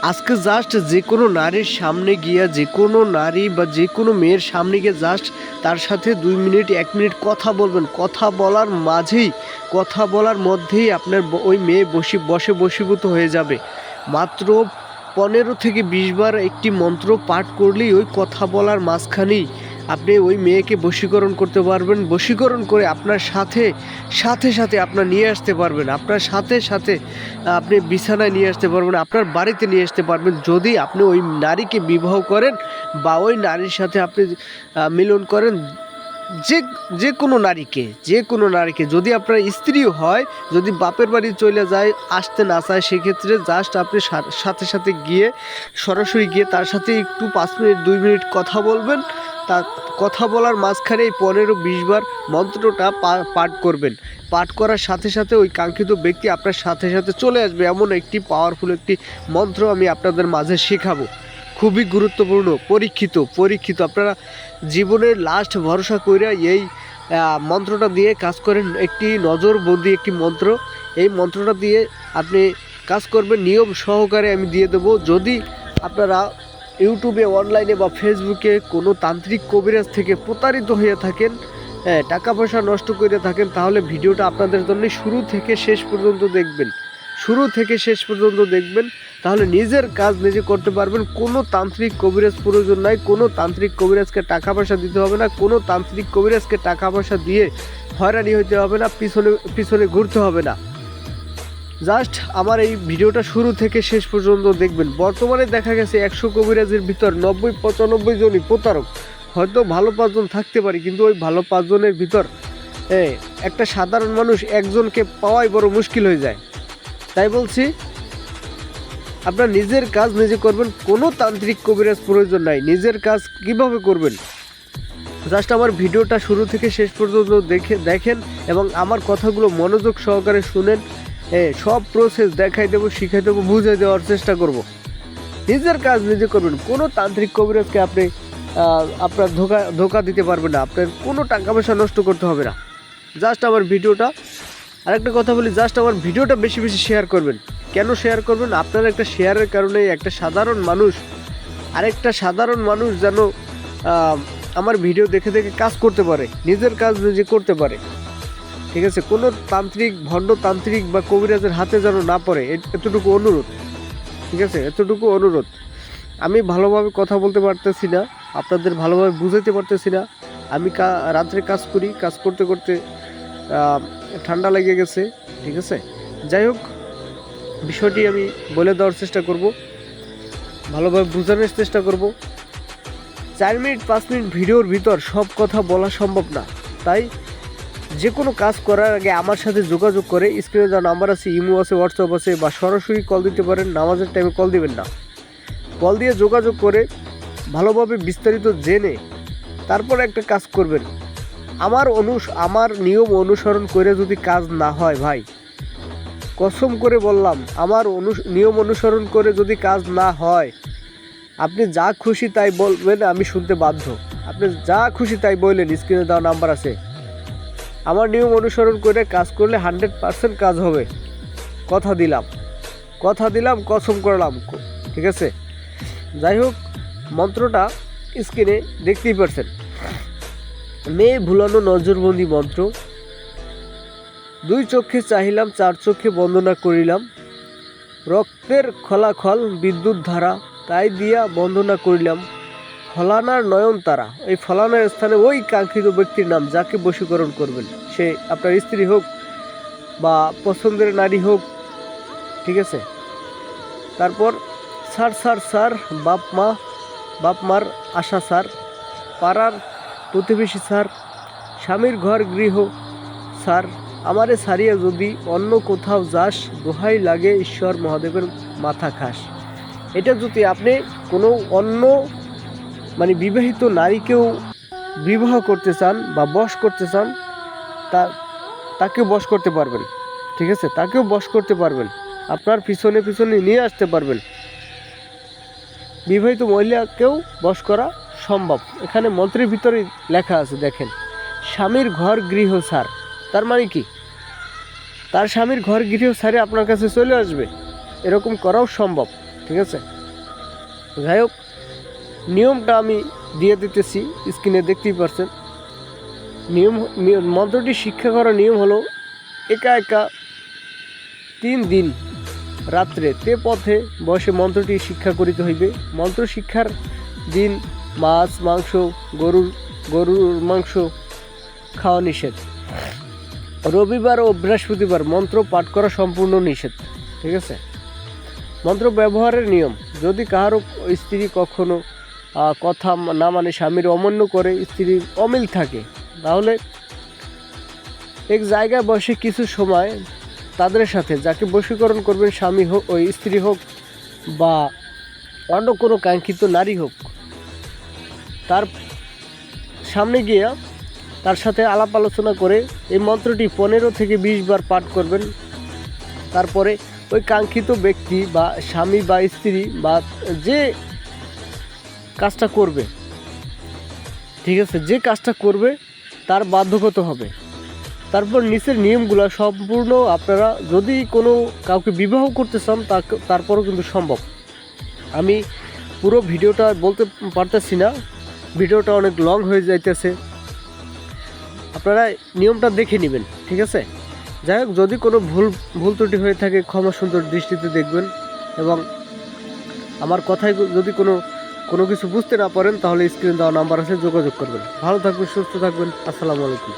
আজকে জাস্ট যে কোনো নারীর সামনে গিয়া যে কোনো নারী বা যে কোনো মেয়ের সামনে গিয়ে জাস্ট তার সাথে 2 মিনিট 1 মিনিট কথা বলবেন। কথা বলার মাঝেই কথা বলার মধ্যেই আপনার ওই মেয়ে বশীভূত হয়ে যাবে। মাত্র 15 থেকে 20 বার একটি মন্ত্র পাঠ করলেই ওই কথা বলার মাঝখানেই আপনি ওই মেয়েকে বশীকরণ করতে পারবেন। বশীকরণ করে আপনার সাথে সাথে আপনার নিয়ে আসতে পারবেন। আপনার সাথে আপনি বিছানায় নিয়ে আসতে পারবেন, আপনার বাড়িতে নিয়ে আসতে পারবেন, যদি আপনি ওই নারীকে বিবাহ করেন বা ওই নারীর সাথে আপনি মিলন করেন। যে কোনো নারীকে যদি আপনার স্ত্রীও হয়, যদি বাপের বাড়ি চলে যায়, আসতে না চায়, সেক্ষেত্রে জাস্ট আপনি সাথে গিয়ে সরাসরি গিয়ে তার সাথে একটু 5 মিনিট 2 মিনিট কথা বলবেন। তা কথা বলার মাঝখানে এই 15-20 বার মন্ত্রটা পাঠ করবেন। পাঠ করার সাথে ওই কাঙ্ক্ষিত ব্যক্তি আপনার সাথে চলে আসবে। এমন একটি পাওয়ারফুল একটি মন্ত্র আমি আপনাদের মাঝে শেখাবো, খুবই গুরুত্বপূর্ণ, পরীক্ষিত। আপনারা জীবনের লাস্ট ভরসা কইরা এই মন্ত্রটা দিয়ে কাজ করেন। একটি নজরবন্দি একটি মন্ত্র, এই মন্ত্রটা দিয়ে আপনি কাজ করবেন নিয়ম সহকারে আমি দিয়ে দেবো। যদি আপনারা ইউটিউবে, অনলাইনে বা ফেসবুকে কোনো তান্ত্রিক কবিরাজ থেকে প্রতারিত হয়ে থাকেন, টাকা পয়সা নষ্ট করে থাকেন, তাহলে ভিডিওটা আপনাদের জন্য শুরু থেকে শেষ পর্যন্ত দেখবেন। তাহলে নিজের কাজ নিজে করতে পারবেন। কোনো তান্ত্রিক কবিরাজ প্রয়োজন নাই, কোনো তান্ত্রিক কবিরাজকে টাকা পয়সা দিতে হবে না, কোনো তান্ত্রিক কবিরাজকে টাকা পয়সা দিয়ে হয়রানি হতে হবে না, পিছনে ঘুরতে হবে না। জাস্ট আমার এই ভিডিওটা শুরু থেকে শেষ পর্যন্ত দেখবেন। বর্তমানে দেখা গেছে 100 কবিরাজের ভিতর 90-95 জনই প্রতারক। হয়তো ভালো 5 জন থাকতে পারে, কিন্তু ওই ভালো 5 জনের ভিতর একটা সাধারণ মানুষ একজনকে পাওয়াই বড় মুশকিল হয়ে যায়। তাই বলছি, আপনার নিজের কাজ নিজে করবেন, কোনো তান্ত্রিক কবিরাজ প্রয়োজন নাই। নিজের কাজ কিভাবে করবেন, জাস্ট আমার ভিডিওটা শুরু থেকে শেষ পর্যন্ত দেখেন এবং আমার কথাগুলো মনোযোগ সহকারে শুনেন। সব প্রসেস দেখাই দেবো, শিখাই দেবো, বুঝিয়ে দেওয়ার চেষ্টা করব। নিজের কাজ নিজে করবেন। কোনো তান্ত্রিক কবিরাজকে আপনি আপনার ধোকা দিতে পারবেন না। আপনার কোনো টাকা পয়সা নষ্ট করতে হবে না। জাস্ট আমার ভিডিওটা, আরেকটা কথা বলি, জাস্ট আমার ভিডিওটা বেশি শেয়ার করবেন। কেন শেয়ার করবেন? আপনার একটা শেয়ারের কারণে একটা সাধারণ মানুষ, আরেকটা সাধারণ মানুষ যেন আমার ভিডিও দেখে কাজ করতে পারে, নিজের কাজ নিজে করতে পারে। ঠিক আছে? কোনো ভণ্ড তান্ত্রিক বা কবিরাজের হাতে যেন না পড়ে, এতটুকু অনুরোধ। ঠিক আছে? এতটুকু অনুরোধ। আমি ভালোভাবে কথা বলতে পারতেছি না, আপনাদের ভালোভাবে বুঝাইতে পারতেছি না। আমি রাত্রে কাজ করি, কাজ করতে ঠান্ডা লেগে গেছে। ঠিক আছে? যাই হোক, বিষয়টি আমি বলে দেওয়ার চেষ্টা করব, ভালোভাবে বোঝানোর চেষ্টা করব। 4 মিনিট 5 মিনিট ভিডিওর ভিতর সব কথা বলা সম্ভব না। তাই যে কোনো কাজ করার আগে আমার সাথে যোগাযোগ করে, স্ক্রিনে যা নাম্বার আছে, ইমো আছে, হোয়াটসঅ্যাপ আছে, বা সরাসরি কল দিতে পারেন। নামাজের টাইমে কল দিবেন না। কল দিয়ে যোগাযোগ করে ভালোভাবে বিস্তারিত জেনে তারপর একটা কাজ করবেন। আমার নিয়ম অনুসরণ করে যদি কাজ না হয়, ভাই কসম করে বললাম, আমার নিয়ম অনুসরণ করে যদি কাজ না হয়, আপনি যা খুশি তাই বলবেন, আমি শুনতে বাধ্য। আপনি যা খুশি তাই বললেন, স্ক্রিনে দেওয়া নাম্বার আছে। আমার নিয়ম অনুসরণ করে কাজ করলে 100% কাজ হবে। কথা দিলাম, কসম করলাম। ঠিক আছে? যাই হোক, মন্ত্রটা স্ক্রিনে দেখতেই পারছেন। মেয়ে ভুলানো নজরবন্দি মন্ত্র। 2 চক্ষে চাহিলাম, 4 চক্ষে বন্দনা করিলাম, রক্তের খলাখল বিদ্যুৎ ধারা, তাই দিয়া বন্দনা করিলাম, ফলানার নয়ন তারা। এই ফলানার স্থানে ওই কাঙ্ক্ষিত ব্যক্তির নাম, যাকে বশীকরণ করবেন। সে আপনার স্ত্রী হোক বা পছন্দের নারী হোক। ঠিক আছে? তারপর স্যার, বাপ মার আশা স্যার, পাড়ার প্রতিবেশী স্যার, স্বামীর ঘর গৃহ স্যার, আমারে সারিয়া যদি অন্য কোথাও যাস, দোহাই লাগে ঈশ্বর মহাদেবের মাথা খাস। এটা যদি আপনি কোনো অন্য বিবাহিত নারীকেও বিবাহ করতে চান বা বশ করতে চান, তাকেও বশ করতে পারবেন। ঠিক আছে? তাকেও বশ করতে পারবেন, আপনার পিছনে নিয়ে আসতে পারবেন। বিবাহিত মহিলাকেও বশ করা সম্ভব। এখানে মন্ত্রের ভিতরে লেখা আছে, দেখেন, স্বামীর ঘর গৃহ স্যার। তার মানে কি? তার স্বামীর ঘর গৃহ সারে আপনার কাছে চলে আসবে, এরকম করাও সম্ভব। ঠিক আছে? যাই হোক, নিয়মটা আমি দিয়ে দিতেছি, স্ক্রিনে দেখতেই পারছেন। মন্ত্রটি শিক্ষা করার নিয়ম হলো, একা একা 3 দিন রাত্রে তে পথে বসে মন্ত্রটি শিক্ষা করিতে হইবে। মন্ত্র শিক্ষার দিন মাছ মাংস গরুর মাংস খাওয়া নিষেধ। রবিবার ও বৃহস্পতিবার মন্ত্র পাঠ করা সম্পূর্ণ নিষেধ, ঠিক আছে? মন্ত্র ব্যবহারের নিয়ম, যদি কাহারও স্ত্রী কখনো কথা না মানে স্বামীর অমান্য করে, স্ত্রীর অমিল থাকে, তাহলে এক জায়গায় বসে কিছু সময় তাদের সাথে, যাকে বশীকরণ করবেন, স্বামী হোক ওই স্ত্রী হোক বা অন্য কোনো কাঙ্ক্ষিত নারী হোক, তার সামনে গিয়ে তার সাথে আলাপ আলোচনা করে এই মন্ত্রটি 15 থেকে 20 বার পাঠ করবেন। তারপরে ওই কাঙ্ক্ষিত ব্যক্তি বা স্বামী বা স্ত্রী বা যে কাজটা করবে, ঠিক আছে, যে কাজটা করবে তার বাধ্যগত হবে। তারপর নিচের নিয়মগুলো সম্পূর্ণ আপনারা যদি কোনো কাউকে বিবাহ করতে চান তারপরও কিন্তু সম্ভব। আমি পুরো ভিডিওটা বলতে পারতেছি না, ভিডিওটা অনেক লং হয়ে যাইতেছে, আপনারা নিয়মটা দেখে নেবেন, ঠিক আছে? যাই হোক, যদি কোনো ভুল ত্রুটি হয়ে থাকে ক্ষমা সুন্দর দৃষ্টিতে দেখবেন, এবং আমার কথায় যদি কোনো কিছু বুঝতে না পারেন তাহলে স্ক্রিনে দেওয়া নাম্বার আছে, যোগাযোগ করবেন। ভালো থাকবেন, সুস্থ থাকবেন। আসসালামু আলাইকুম।